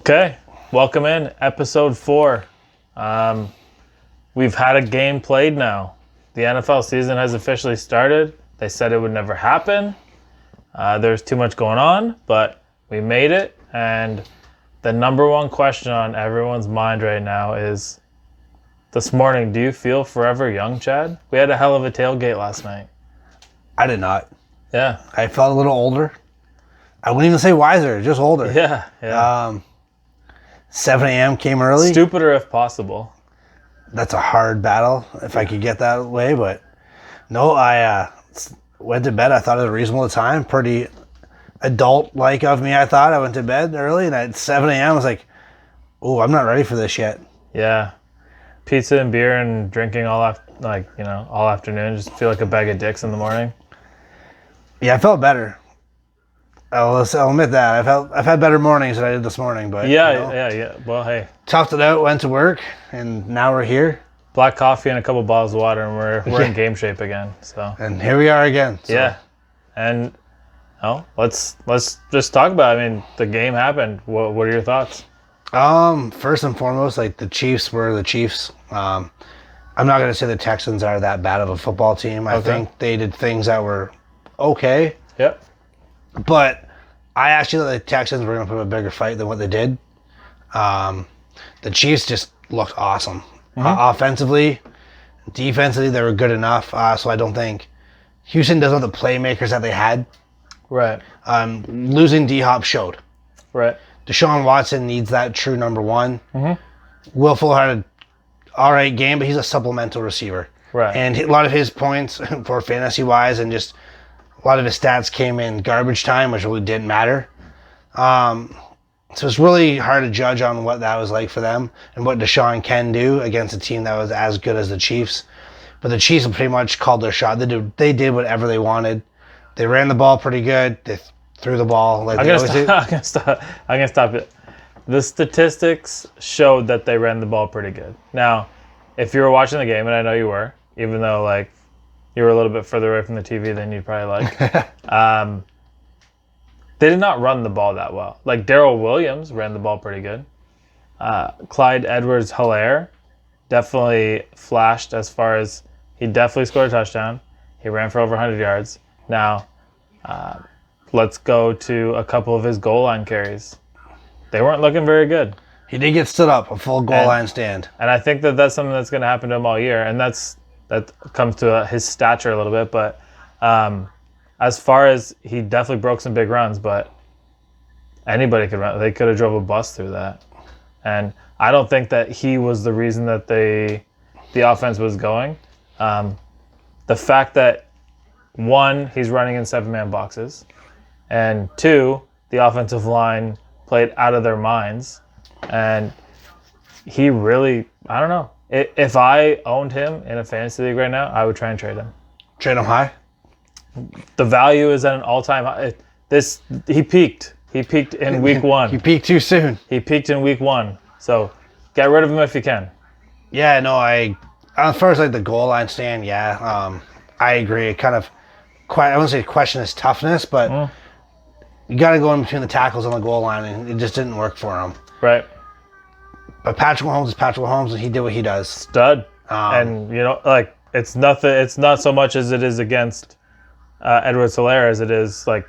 Okay, welcome in episode 4. We've had a game played now. The NFL season has officially started. They said it would never happen. There's too much going on, but we made it. And the number one question on everyone's mind right now is, this morning, do you feel forever young, Chad? We had a hell of a tailgate last night. I did not. Yeah. I felt a little older. I wouldn't even say wiser, just older. Yeah. 7 a.m. came early. Stupider if possible. That's a hard battle, if I could get that way. But no, I went to bed. I thought it was a reasonable time. Pretty adult-like of me, I thought. I went to bed early, and at 7 a.m. I was like, oh, I'm not ready for this yet. Yeah. Pizza and beer and drinking all afternoon. Just feel like a bag of dicks in the morning. Yeah, I felt better. I'll admit that. I've had better mornings than I did this morning, but yeah. Well, hey, toughed it out, went to work, and now we're here. Black coffee and a couple bottles of water, and we're in game shape again. So and here we are again. So. Yeah, and let's just talk about it. I mean, the game happened. What are your thoughts? First and foremost, like the Chiefs were the Chiefs. I'm not going to say the Texans are that bad of a football team. I think they did things that were okay. Yep. But I actually thought the Texans were going to put up a bigger fight than what they did. The Chiefs just looked awesome. Offensively, defensively, they were good enough. So I don't think Houston doesn't have the playmakers that they had. Right. Losing D-Hop showed. Right. Deshaun Watson needs that true number one. Will Fuller had an all right game, but he's a supplemental receiver. Right. And a lot of his points for fantasy-wise and just a lot of his stats came in garbage time, which really didn't matter. So it's really hard to judge on what that was like for them and what Deshaun can do against a team that was as good as the Chiefs. But the Chiefs pretty much called their shot. They did whatever they wanted. They ran the ball pretty good. They threw the ball like they always do. I'm gonna stop it. The statistics showed that they ran the ball pretty good. Now, if you were watching the game, and I know you were, even though like you were a little bit further away from the TV than you'd probably like, they did not run the ball that well. Like Darrell Williams ran the ball pretty good. Clyde Edwards-Helaire definitely flashed as far as he definitely scored a touchdown. He ran for over 100 yards. Now, let's go to a couple of his goal line carries. They weren't looking very good. He did get stood up, a full goal line stand. And I think that that's something that's going to happen to him all year. And that comes to his stature a little bit. But as far as he definitely broke some big runs, but anybody could run. They could have drove a bus through that. And I don't think that he was the reason that the offense was going. The fact that, one, he's running in 7-man boxes, and 2, the offensive line played out of their minds. And he really, I don't know. If I owned him in a fantasy league right now, I would try and trade him. Trade him high? The value is at an all-time high. He peaked. He peaked in week 1. He peaked too soon. He peaked in week 1. So get rid of him if you can. Yeah, no, as far as like the goal line stand, I agree. It kind of, I wouldn't say question his toughness, but you got to go in between the tackles on the goal line, and it just didn't work for him. Right. But Patrick Mahomes is Patrick Mahomes, and he did what he does. Stud. And, like, it's nothing. It's not so much as it is against Edwards-Helaire as it is, like,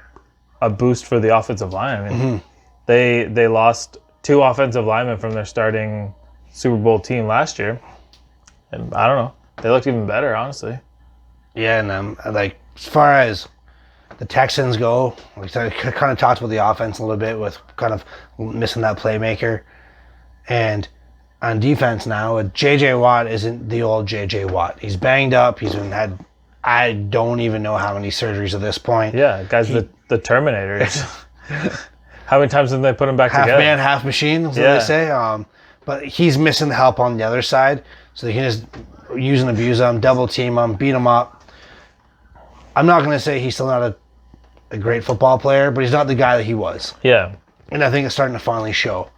a boost for the offensive line. I mean, they lost 2 offensive linemen from their starting Super Bowl team last year. And I don't know. They looked even better, honestly. Yeah, and like, as far as the Texans go, we kind of talked about the offense a little bit with kind of missing that playmaker. And on defense now, J.J. Watt isn't the old J.J. Watt. He's banged up. He's had, I don't even know how many surgeries at this point. Yeah, guy's the Terminator. How many times have they put him back together? Half man, half machine, as they say. But he's missing the help on the other side. So they can just use and abuse him, double team him, beat him up. I'm not going to say he's still not a great football player, but he's not the guy that he was. Yeah. And I think it's starting to finally show.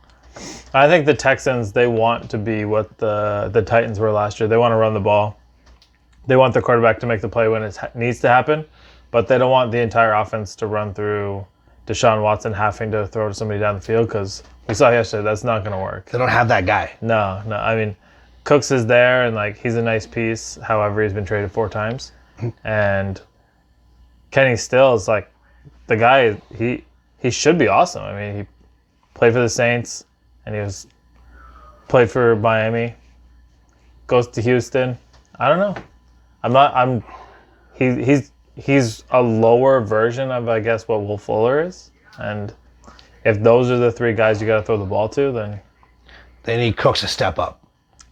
I think the Texans, they want to be what the Titans were last year. They want to run the ball. They want their quarterback to make the play when it needs to happen, but they don't want the entire offense to run through Deshaun Watson having to throw to somebody down the field, because we saw yesterday that's not going to work. They don't have that guy. No. I mean, Cooks is there, and like he's a nice piece. However, he's been traded 4 times, and Kenny Stills, like the guy, he should be awesome. I mean, he played for the Saints, and he played for Miami. Goes to Houston. I don't know. He's a lower version of, I guess, what Will Fuller is, and if those are the 3 guys you got to throw the ball to, then they need Cooks to step up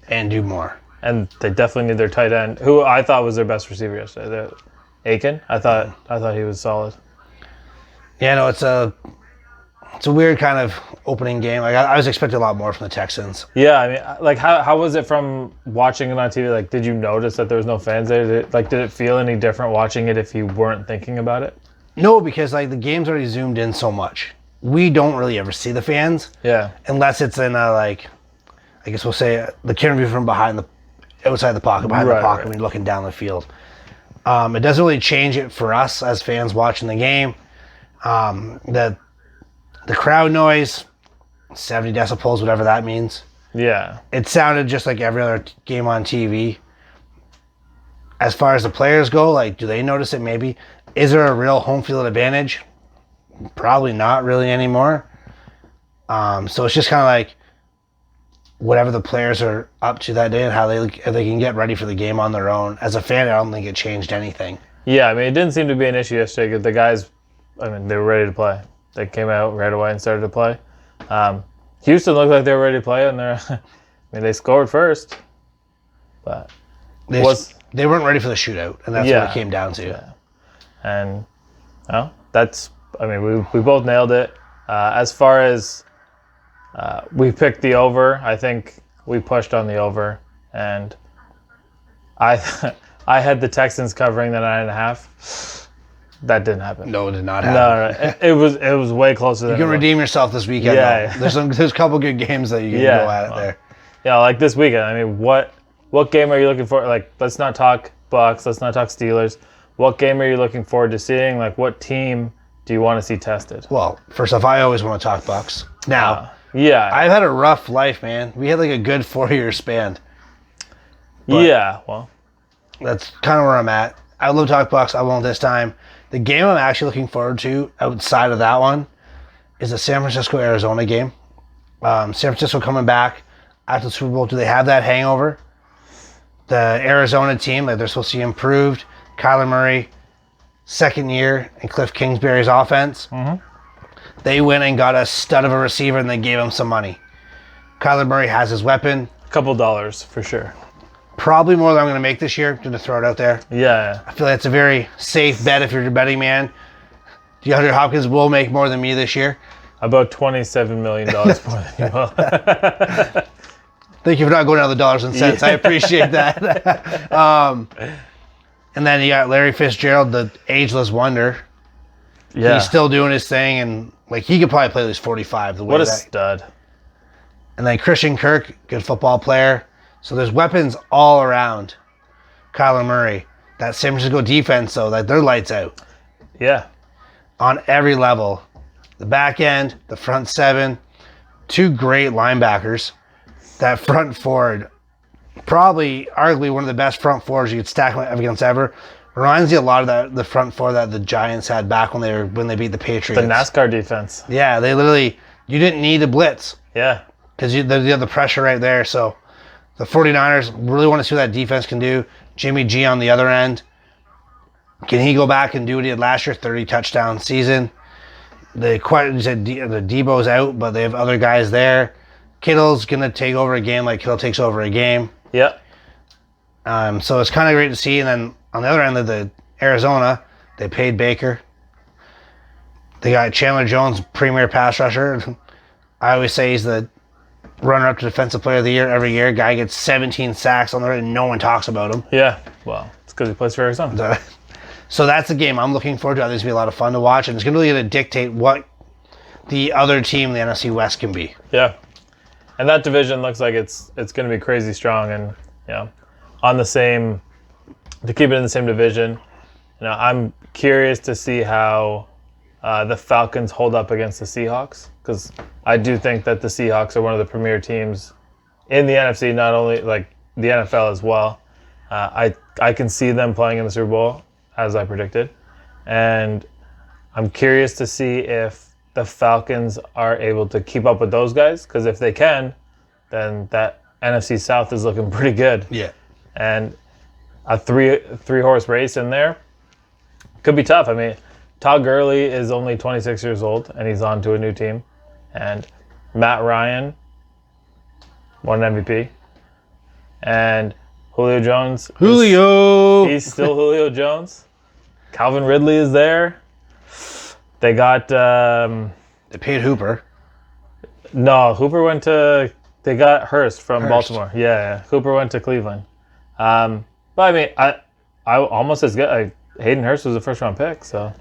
and do more. And they definitely need their tight end, who I thought was their best receiver yesterday. Aiken. I thought he was solid. Yeah, no, it's a weird kind of opening game. Like I was expecting a lot more from the Texans. Yeah, I mean, like how was it from watching it on TV? Like, did you notice that there was no fans there? Did it feel any different watching it if you weren't thinking about it? No, because like the game's already zoomed in so much. We don't really ever see the fans. Yeah. Unless it's in like, I guess we'll say the camera view from outside the pocket, behind the pocket, when you're looking down the field. It doesn't really change it for us as fans watching the game. The crowd noise, 70 decibels, whatever that means. Yeah. It sounded just like every other game on TV. As far as the players go, like, do they notice it maybe? Is there a real home field advantage? Probably not really anymore. So it's just kind of like whatever the players are up to that day and how they can get ready for the game on their own. As a fan, I don't think it changed anything. Yeah, I mean, it didn't seem to be an issue yesterday because the guys, I mean, they were ready to play. They came out right away and started to play. Houston looked like they were ready to play, and they scored first, but they weren't ready for the shootout, and that's what it came down to. Yeah. And we both nailed it. As far as we picked the over, I think we pushed on the over, and I had the Texans covering the 9.5. That didn't happen. No, it did not happen. No. It was way closer. You can redeem yourself this weekend. Yeah. There's a couple good games that you can go at it there. Yeah, like this weekend. I mean, what game are you looking for? Like, let's not talk Bucks. Let's not talk Steelers. What game are you looking forward to seeing? Like, what team do you want to see tested? Well, first off, I always want to talk Bucks. Now, I've had a rough life, man. We had like a good 4-year span. Well, that's kind of where I'm at. I would love to talk Bucks. I won't this time. The game I'm actually looking forward to outside of that one is the San Francisco-Arizona game. San Francisco coming back after the Super Bowl. Do they have that hangover? The Arizona team, like they're supposed to be improved. Kyler Murray, second year in Cliff Kingsbury's offense. Mm-hmm. They went and got a stud of a receiver and they gave him some money. Kyler Murray has his weapon. A couple dollars for sure. Probably more than I'm going to make this year, just to throw it out there. Yeah. I feel like it's a very safe bet if you're a betting man. DeAndre Hopkins will make more than me this year. About $27 million more than you will. Thank you for not going down the dollars and cents. I appreciate that. And then you got Larry Fitzgerald, the ageless wonder. Yeah. He's still doing his thing, and like he could probably play at least 45. What a stud. And then Christian Kirk, good football player. So there's weapons all around Kyler Murray. That San Francisco defense, though, like they're lights out. Yeah. On every level. The back end, the front seven, 2 great linebackers. That front forward, probably arguably one of the best front fours you could stack against ever. Reminds you a lot of the front four that the Giants had back when they beat the Patriots. The NASCAR defense. Yeah, you didn't need a blitz. Yeah. Because you have the pressure right there, so the 49ers really want to see what that defense can do. Jimmy G on the other end. Can he go back and do what he did last year? 30 touchdown season. The Debo's out, but they have other guys there. Kittle's going to take over a game like Kittle takes over a game. Yeah. So it's kind of great to see. And then on the other end of the Arizona, they paid Baker. They got Chandler Jones, premier pass rusher. I always say he's the runner-up to Defensive Player of the Year every year. Guy gets 17 sacks on the road and no one talks about him. Yeah, well, it's because he plays for Arizona. So that's a game I'm looking forward to. I think it's going to be a lot of fun to watch, and it's going to really dictate what the other team in the NFC West can be. Yeah, and that division looks like it's going to be crazy strong, and to keep it in the same division. I'm curious to see how the Falcons hold up against the Seahawks, because I do think that the Seahawks are one of the premier teams in the NFC, not only like the NFL as well. I can see them playing in the Super Bowl, as I predicted. And I'm curious to see if the Falcons are able to keep up with those guys, because if they can, then that NFC South is looking pretty good. Yeah. And a three horse race in there could be tough. I mean, Todd Gurley is only 26 years old, and he's on to a new team. And Matt Ryan won an MVP. And Julio Jones. He's still Julio Jones. Calvin Ridley is there. They got... they paid Hooper. No, Hooper went to... They got Hurst from Baltimore. Yeah, Hooper went to Cleveland. But I mean, I almost as good. Hayden Hurst was a first-round pick, so...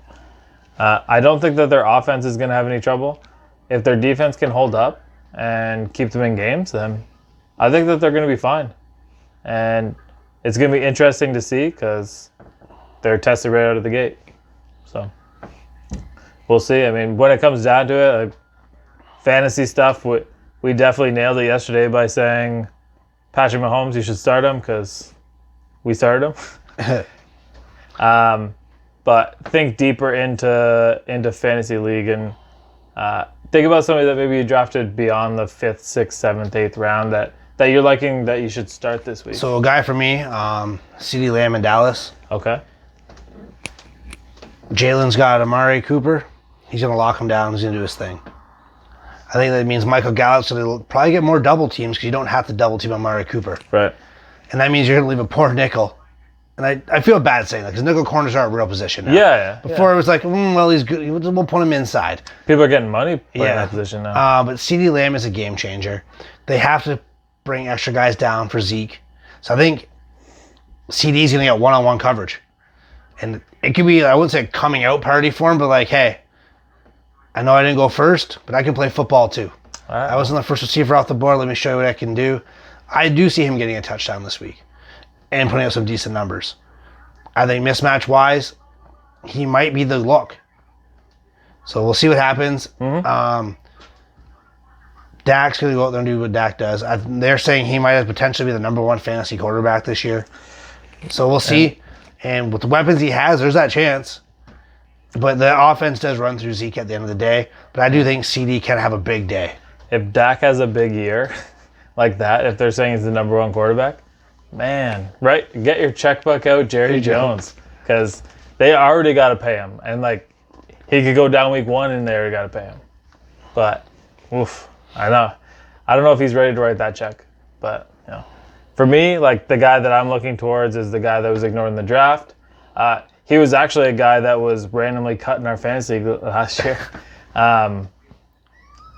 I don't think that their offense is going to have any trouble. If their defense can hold up and keep them in games, then I think that they're going to be fine. And it's going to be interesting to see, because they're tested right out of the gate. So we'll see. I mean, when it comes down to it, fantasy stuff, we definitely nailed it yesterday by saying Patrick Mahomes, you should start him, because we started him. But think deeper into fantasy league, and think about somebody that maybe you drafted beyond the 5th, 6th, 7th, 8th round that you're liking, that you should start this week. So a guy for me, CeeDee Lamb in Dallas. Okay. Jalen's got Amari Cooper. He's going to lock him down. He's going to do his thing. I think that means Michael Gallup's going to probably get more double teams, because you don't have to double team Amari Cooper. Right. And that means you're going to leave a poor nickel. And I feel bad saying that, because nickel corners are a real position now. Yeah. Before it was like, well, he's good. We'll put him inside. People are getting money playing that position now. But CeeDee Lamb is a game changer. They have to bring extra guys down for Zeke. So I think CD's going to get one-on-one coverage. And it could be, I wouldn't say a coming out party for him, but like, hey, I know I didn't go first, but I can play football too. Right. I wasn't the first receiver off the board. Let me show you what I can do. I do see him getting a touchdown this week and putting up some decent numbers. I think mismatch-wise, he might be the look. So we'll see what happens. Mm-hmm. Dak's going to go out there and do what Dak does. They're saying he might have potentially be the number 1 fantasy quarterback this year. So we'll see. And with the weapons he has, there's that chance. But the offense does run through Zeke at the end of the day. But I do think CD can have a big day. If Dak has a big year like that, if they're saying he's the number 1 quarterback, man, right? Get your checkbook out, Jerry Jones. Because they already got to pay him. And, like, he could go down week 1 and they already got to pay him. But, oof, I know. I don't know if he's ready to write that check. But, you know, for me, like, the guy that I'm looking towards is the guy that was ignored in the draft. He was actually a guy that was randomly cut in our fantasy last year.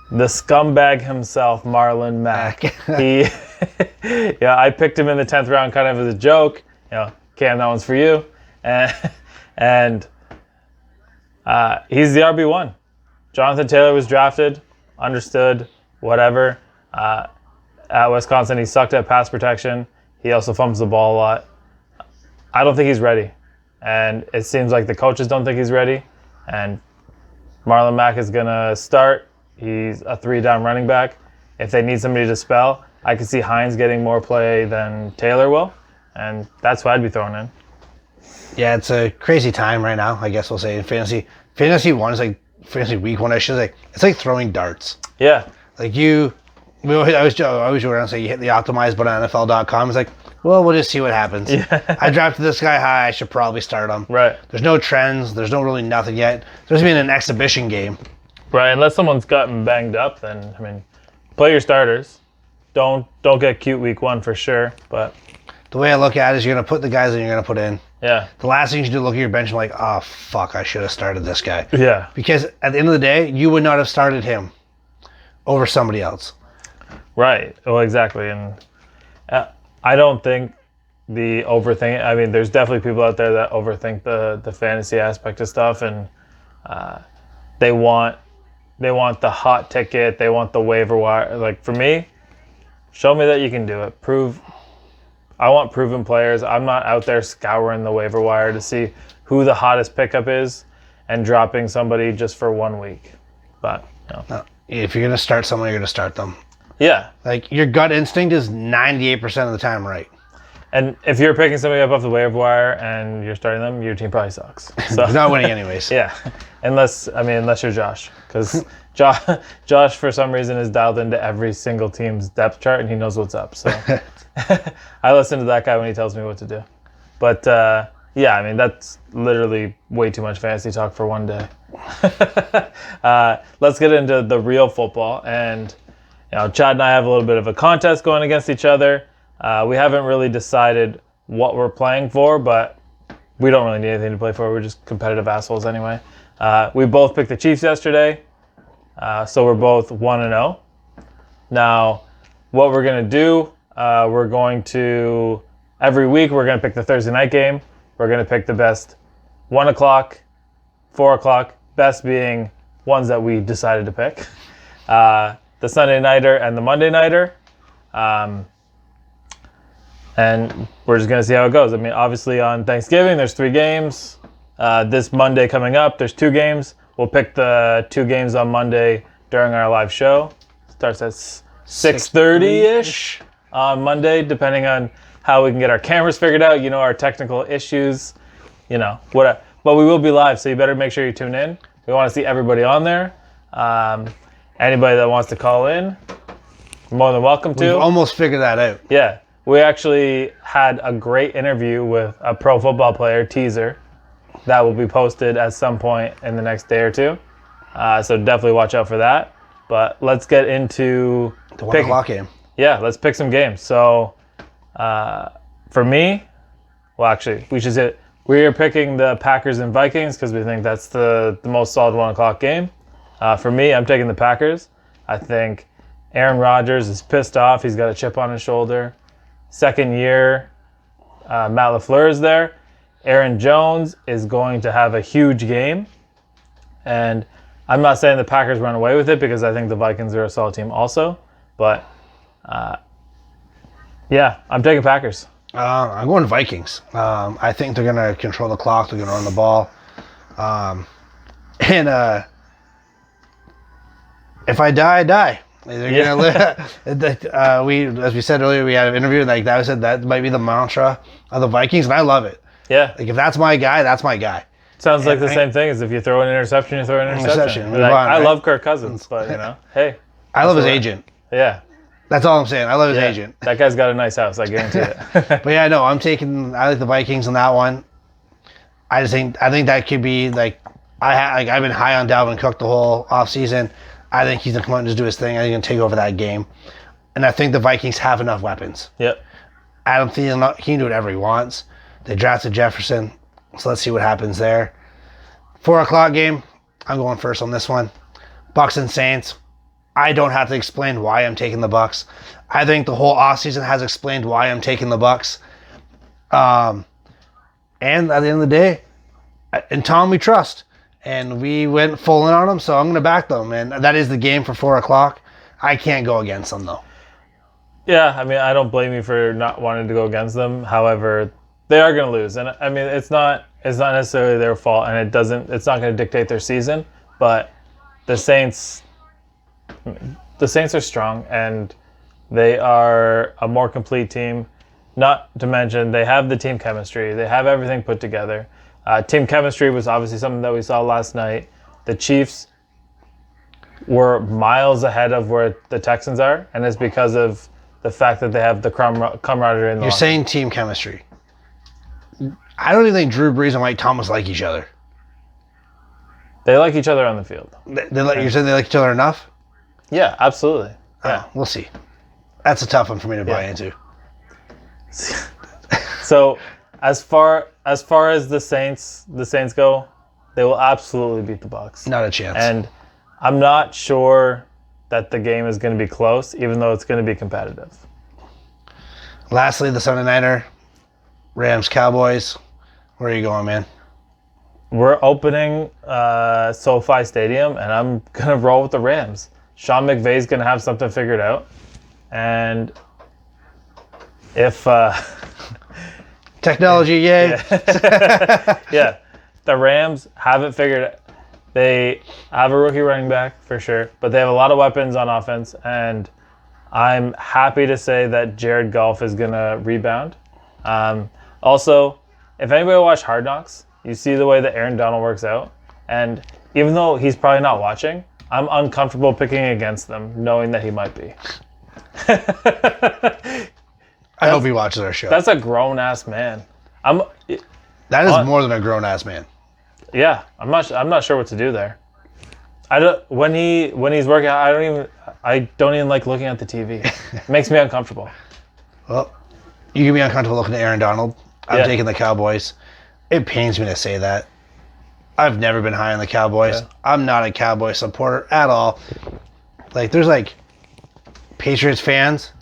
The scumbag himself, Marlon Mack. I picked him in the 10th round kind of as a joke. You know, Cam, that one's for you. And he's the RB1. Jonathan Taylor was drafted, understood, whatever. At Wisconsin, he sucked at pass protection. He also fumbles the ball a lot. I don't think he's ready. And it seems like the coaches don't think he's ready. And Marlon Mack is going to start. He's a 3-down running back. If they need somebody to spell, I could see Hines getting more play than Taylor will. And that's who I'd be throwing in. Yeah, it's a crazy time right now, I guess we'll say, in fantasy. Fantasy 1 is like, fantasy week 1, I should say. It's like throwing darts. Yeah. Like I always joke around and say you hit the optimize button on NFL.com. It's like, well, we'll just see what happens. Yeah. I drafted this guy high. I should probably start him. Right. There's no trends. There's no really nothing yet. There's been an exhibition game. Right. Unless someone's gotten banged up, then, I mean, play your starters. Don't get cute week 1 for sure. But the way I look at it is you're going to put the guys that you're going to put in. Yeah. The last thing you should do is look at your bench and like, oh, fuck, I should have started this guy. Yeah. Because at the end of the day, you would not have started him over somebody else. Right. Well, exactly. And I don't think the overthink. I mean, there's definitely people out there that overthink the fantasy aspect of stuff, and they want the hot ticket. They want the waiver wire. Like, for me, show me that you can do it. I want proven players. I'm not out there scouring the waiver wire to see who the hottest pickup is. and dropping somebody just for 1 week. But No, if you're gonna start someone, you're gonna start them. yeah. Like your gut instinct is 98% of the time right. And if you're picking somebody up off the waiver wire and you're starting them, your team probably sucks. So He's not winning anyways. yeah, unless you're Josh, because Josh for some reason is dialed into every single team's depth chart and he knows what's up. So I listen to that guy when he tells me what to do. But yeah, I mean that's literally way too much fantasy talk for one day. Let's get into the real football, and Chad and I have a little bit of a contest going against each other. We haven't really decided what we're playing for, but we don't really need anything to play for. We're just competitive assholes anyway. We both picked the Chiefs yesterday, so we're both 1-0. Now, what we're going to do, we're going to, every week, we're going to pick the Thursday night game. We're going to pick the best 1 o'clock, 4 o'clock, best being ones that we decided to pick. The Sunday nighter and the Monday nighter. And we're just going to see how it goes. I mean, obviously on Thanksgiving, there's 3 games. This Monday coming up, there's 2 games. We'll pick the 2 games on Monday during our live show. Starts at 6:30-ish on Monday, depending on how we can get our cameras figured out. Our technical issues, whatever. But we will be live, so you better make sure you tune in. We want to see everybody on there. Anybody that wants to call in, more than welcome to. We've almost figured that out. Yeah. We actually had a great interview with a pro football player, teaser, that will be posted at some point in the next day or 2. So definitely watch out for that. But let's get into The 1 o'clock game. Yeah, let's pick some games. So for me, well, actually, we are picking the Packers and Vikings because we think that's the most solid 1 o'clock game. For me, I'm taking the Packers. I think Aaron Rodgers is pissed off. He's got a chip on his shoulder. Second year, Matt LaFleur is there. Aaron Jones is going to have a huge game. And I'm not saying the Packers run away with it because I think the Vikings are a solid team also. But, yeah, I'm taking Packers. I'm going Vikings. I think they're going to control the clock. They're going to run the ball. If I die, I die. They're gonna live. As we said earlier, we had an interview that said that might be the mantra of the Vikings, and I love it. Yeah. Like if that's my guy, that's my guy. Sounds like the same thing as if you throw an interception, you throw an interception. Move on, I right? love Kirk Cousins, but hey. I love his agent. Yeah. That's all I'm saying. I love his agent. That guy's got a nice house, I guarantee it. But yeah, no, I like the Vikings on that one. I think that could be I've been high on Dalvin Cook the whole offseason. I think he's going to come out and just do his thing. I think he's going to take over that game. And I think the Vikings have enough weapons. Yep. Adam Thielen, he can do whatever he wants. They drafted Jefferson, so let's see what happens there. 4 o'clock game, I'm going first on this one. Bucks and Saints. I don't have to explain why I'm taking the Bucks. I think the whole offseason has explained why I'm taking the Bucks. And at the end of the day, in Tom we trust. And we went full in on them, so I'm going to back them. And that is the game for 4 o'clock. I can't go against them, though. Yeah, I mean, I don't blame you for not wanting to go against them. However, they are going to lose. And I mean, it's not necessarily their fault, and it's not going to dictate their season. But the Saints are strong, and they are a more complete team. Not to mention, they have the team chemistry. They have everything put together. Team chemistry was obviously something that we saw last night. The Chiefs were miles ahead of where the Texans are, and it's because of the fact that they have the camaraderie in the You're locker. saying team chemistry. I don't even think Drew Brees and Mike Thomas like each other. They like each other on the field. You're saying they like each other enough? Yeah, absolutely. Yeah. We'll see. That's a tough one for me to buy into. So, as far as the Saints go, they will absolutely beat the Bucs. Not a chance. And I'm not sure that the game is going to be close, even though it's going to be competitive. Lastly, the Sunday nighter, Rams Cowboys. Where are you going, man? We're opening SoFi Stadium, and I'm going to roll with the Rams. Sean McVay's going to have something figured out. And if... Technology, yay. Yeah. the Rams haven't figured it. They have a rookie running back for sure, but they have a lot of weapons on offense, and I'm happy to say that Jared Goff is going to rebound. Also, if anybody watched Hard Knocks, you see the way that Aaron Donald works out, and even though he's probably not watching, I'm uncomfortable picking against them, knowing that he might be. I hope he watches our show. That's a grown-ass man. That is more than a grown-ass man. Yeah, I'm not sure what to do there. I don't when he's working out, I don't even like looking at the TV. It makes me uncomfortable. Well, you can be uncomfortable looking at Aaron Donald. I'm taking the Cowboys. It pains me to say that. I've never been high on the Cowboys. Yeah. I'm not a Cowboy supporter at all. Like, there's like Patriots fans,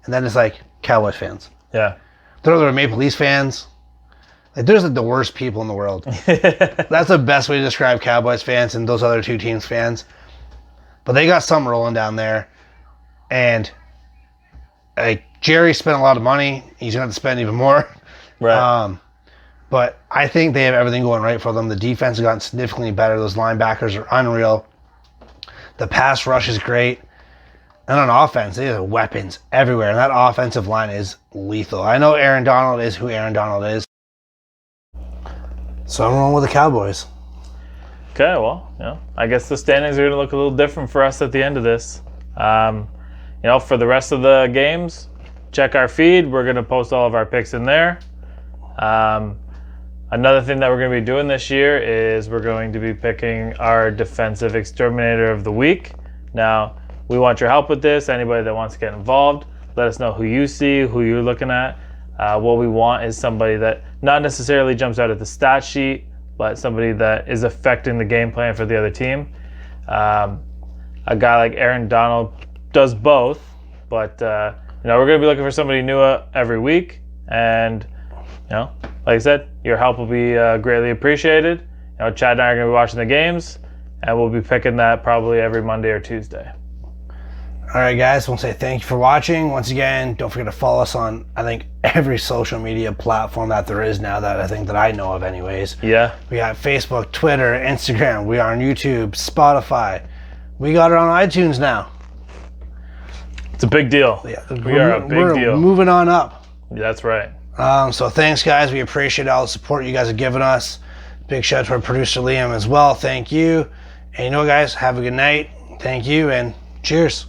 and then it's like Cowboys fans. Yeah. There are Maple Leafs fans. Like, there's like the worst people in the world. That's the best way to describe Cowboys fans and those other two teams fans. But they got something rolling down there. And like Jerry spent a lot of money. He's going to have to spend even more. Right. But I think they have everything going right for them. The defense has gotten significantly better. Those linebackers are unreal. The pass rush is great. And on offense, they have weapons everywhere. And that offensive line is lethal. I know Aaron Donald is who Aaron Donald is. So I'm rolling with the Cowboys. Okay, well, I guess the standings are going to look a little different for us at the end of this. For the rest of the games, check our feed. We're going to post all of our picks in there. Another thing that we're going to be doing this year is we're going to be picking our defensive exterminator of the week. Now, we want your help with this. Anybody that wants to get involved, let us know who you see, who you're looking at. What we want is somebody that not necessarily jumps out at the stat sheet, but somebody that is affecting the game plan for the other team. A guy like Aaron Donald does both, but we're going to be looking for somebody new every week. And like I said, your help will be greatly appreciated. Chad and I are going to be watching the games, and we'll be picking that probably every Monday or Tuesday. All right, guys, I want to say thank you for watching. Once again, don't forget to follow us on, I think, every social media platform that there is now that I know of anyways. Yeah. We got Facebook, Twitter, Instagram. We are on YouTube, Spotify. We got it on iTunes now. It's a big deal. Yeah, we are a big deal. Moving on up. Yeah, that's right. So thanks, guys. We appreciate all the support you guys have given us. Big shout out to our producer, Liam, as well. Thank you. And guys, have a good night. Thank you, and cheers.